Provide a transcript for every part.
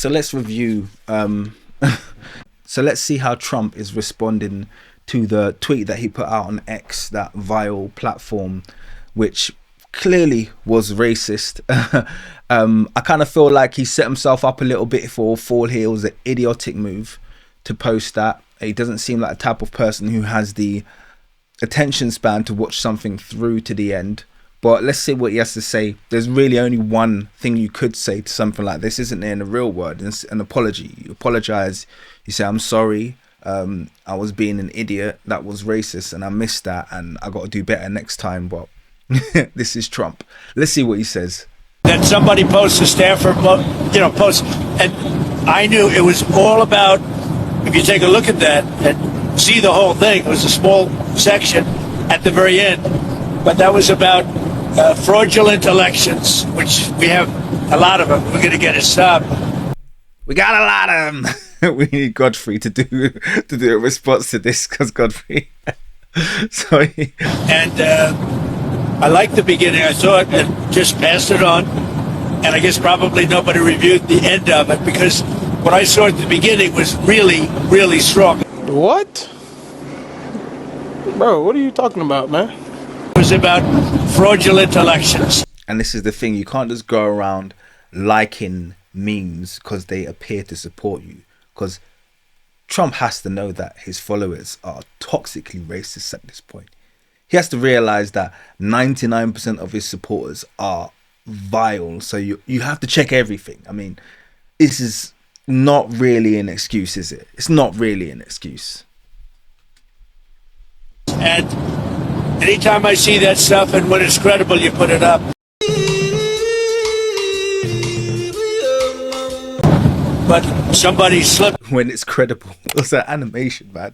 So let's review. So let's see how Trump is responding to the tweet that he put out on X, that vile platform, which clearly was racist. I kind of feel like he set himself up a little bit for fall here. It was an idiotic move to post that. He doesn't seem like the type of person who has the attention span to watch something through to the end. But let's see what he has to say. There's really only one thing you could say to something like this, isn't there, in the real world? It's an apology. You apologize. You say, I'm sorry. I was being an idiot. That was racist and I missed that and I got to do better next time. But this is Trump. Let's see what he says. That somebody posts a Stanford, post, and I knew it was all about, if you take a look at that and see the whole thing, it was a small section at the very end, but that was about fraudulent elections, which we have a lot of them. We're going to get it stopped. We got a lot of them. We need Godfrey to do a response to this, because Godfrey. Sorry. And I liked the beginning. I saw it and just passed it on. And I guess probably nobody reviewed the end of it, because what I saw at the beginning was really, really strong. What? Bro, what are you talking about, man? It was about fraudulent elections. And this is the thing. You can't just go around liking memes because they appear to support you. Because Trump has to know that his followers are toxically racist at this point. He has to realize that 99% of his supporters are vile. So you have to check everything. I mean, this is not really an excuse, is it? It's not really an excuse. And anytime I see that stuff, and when it's credible, you put it up. But somebody slipped. When it's credible. What's that animation, man?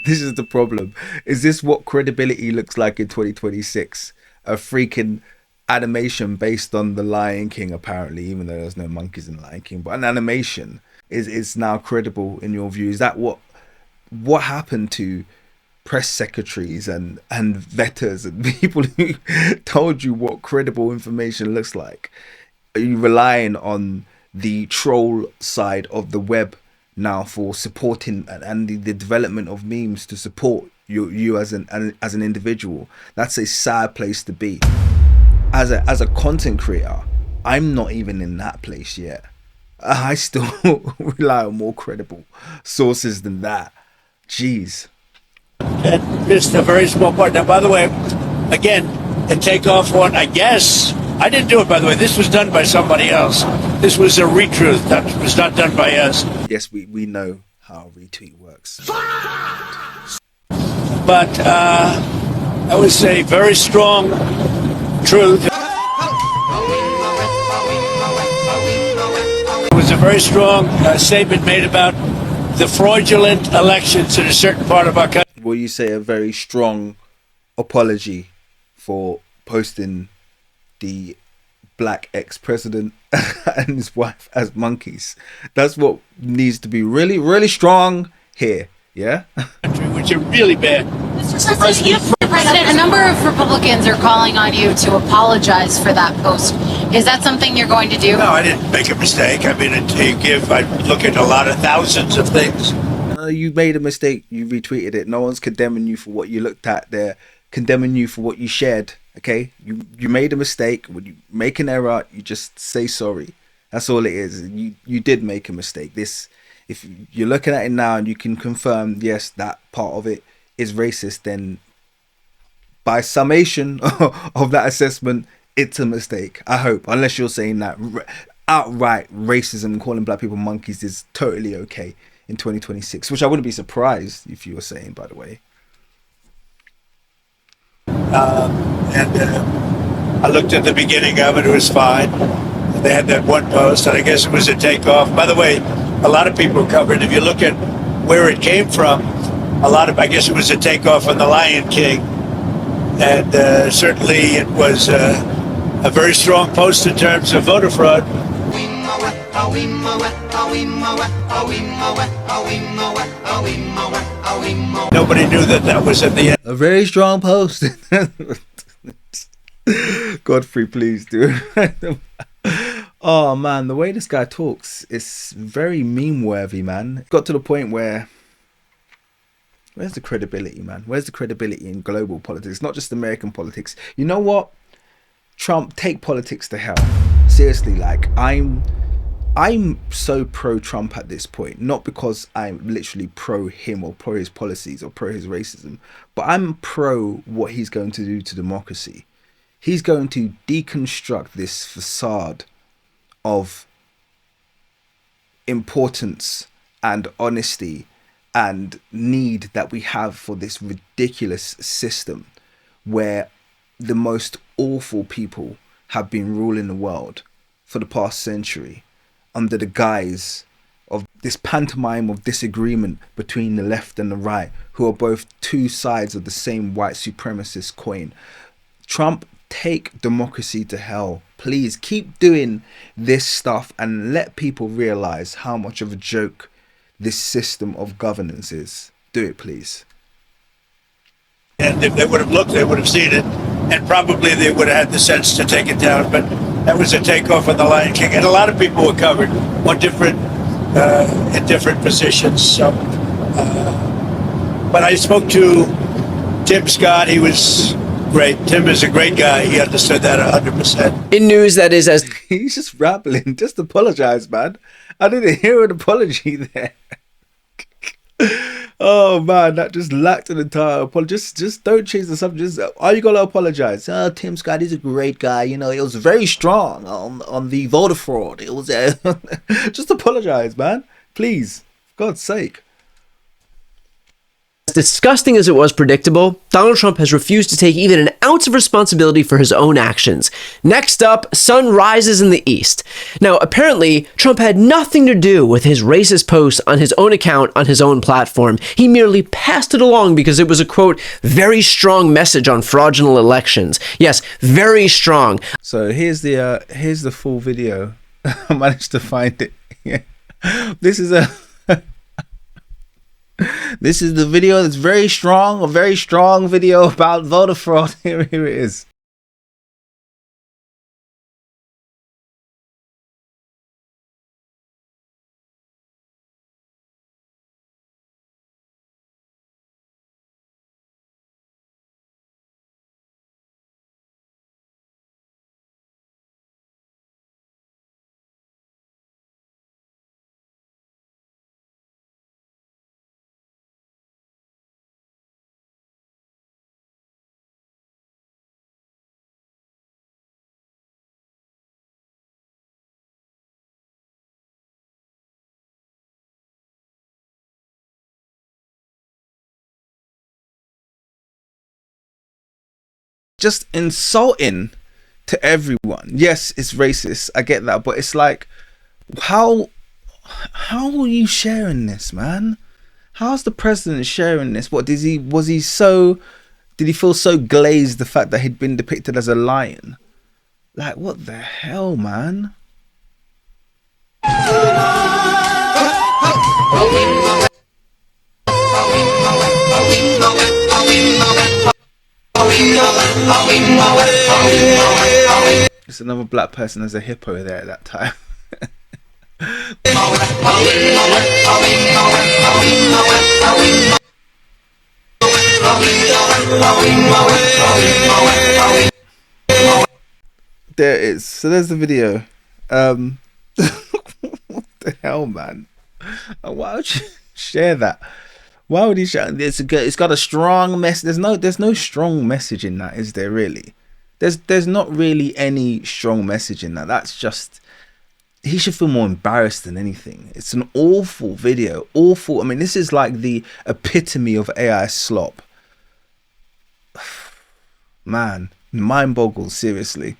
This is the problem. Is this what credibility looks like in 2026? A freaking animation based on The Lion King, apparently, even though there's no monkeys in The Lion King. But an animation is now credible in your view. Is that what happened to press secretaries and vetters and people who told you what credible information looks like? Are you relying on the troll side of the web now for supporting and the development of memes to support you as an individual? That's a sad place to be. As a content creator, I'm not even in that place yet. I still rely on more credible sources than that. Jeez. And missed a very small part. Now, by the way, again, the takeoff one, I guess, I didn't do it, by the way. This was done by somebody else. This was a retweet that was not done by us. Yes, we know how retweet works. But I would say very strong truth. It was a very strong statement made about the fraudulent elections in a certain part of our country. Will you say a very strong apology for posting the black ex-president and his wife as monkeys? That's what needs to be really, really strong here. Yeah. Which are really bad. Mr. President, a number of Republicans are calling on you to apologize for that post. Is that something you're going to do? No, I didn't make a mistake. I mean, I look at a lot of thousands of things. You made a mistake. You retweeted it. No one's condemning you for what you looked at. They're condemning you for what you shared. Okay, you made a mistake. When you make an error, you just say sorry. That's all it is. You did make a mistake. If you're looking at it now and you can confirm, yes, that part of it is racist, then by summation of that assessment, it's a mistake. I hope, unless you're saying that outright racism, calling black people monkeys, is totally okay in 2026, which I wouldn't be surprised if you were saying, by the way. I looked at the beginning of it, it was fine. They had that one post, and I guess it was a takeoff. By the way, a lot of people covered, if you look at where it came from, I guess it was a takeoff on The Lion King. And certainly it was a very strong post in terms of voter fraud. Nobody knew that was at the end. A very strong post. Godfrey, please do. Oh man, the way this guy talks is very meme worthy, man. Got to the point where where's the credibility, man? Where's the credibility in global politics, not just American politics? You know what? Trump, take politics to hell. Seriously, like I'm so pro Trump at this point, not because I'm literally pro him or pro his policies or pro his racism, but I'm pro what he's going to do to democracy. He's going to deconstruct this facade of importance and honesty and need that we have for this ridiculous system where the most awful people have been ruling the world for the past century under the guise of this pantomime of disagreement between the left and the right, who are both two sides of the same white supremacist coin. Trump, take democracy to hell. Please keep doing this stuff and let people realize how much of a joke this system of governance is. Do it, please. And if they would have looked, they would have seen it. And probably they would have had the sense to take it down. But that was a takeoff of the Lion King. And a lot of people were covered on different, in different positions. So, but I spoke to Tim Scott. He was great. Tim is a great guy. He understood that 100%. In news that is as He's just rambling. Just apologize, man. I didn't hear an apology there. Oh man, that just lacked an entire apology. Just don't change the subject. Just, are you gonna apologize? Oh, Tim Scott, he's a great guy. You know, it was very strong on the voter fraud. It was just apologize, man. Please, for God's sake. disgusting as it was predictable, Donald Trump has refused to take even an ounce of responsibility for his own actions. Next up, sun rises in the east. Now, apparently, Trump had nothing to do with his racist post on his own account on his own platform. He merely passed it along because it was a, quote, very strong message on fraudulent elections. Yes, very strong. So here's the full video. I managed to find it. Yeah. This is the video that's very strong, a very strong video about voter fraud. Here it is. Just insulting to everyone. Yes, it's racist. I get that, but it's like, how are you sharing this, man? How's the president sharing this? What did he feel so glazed the fact that he'd been depicted as a lion? Like, what the hell, man? Just another black person as a hippo there at that time. There it is. So there's the video. What the hell, man? Why would you share that? Why would he share? It's got a strong message. There's no strong message in that, is there really? There's not really any strong message in that. That's just, he should feel more embarrassed than anything. It's an awful video. Awful. I mean, this is like the epitome of AI slop. Man, mind boggles, seriously.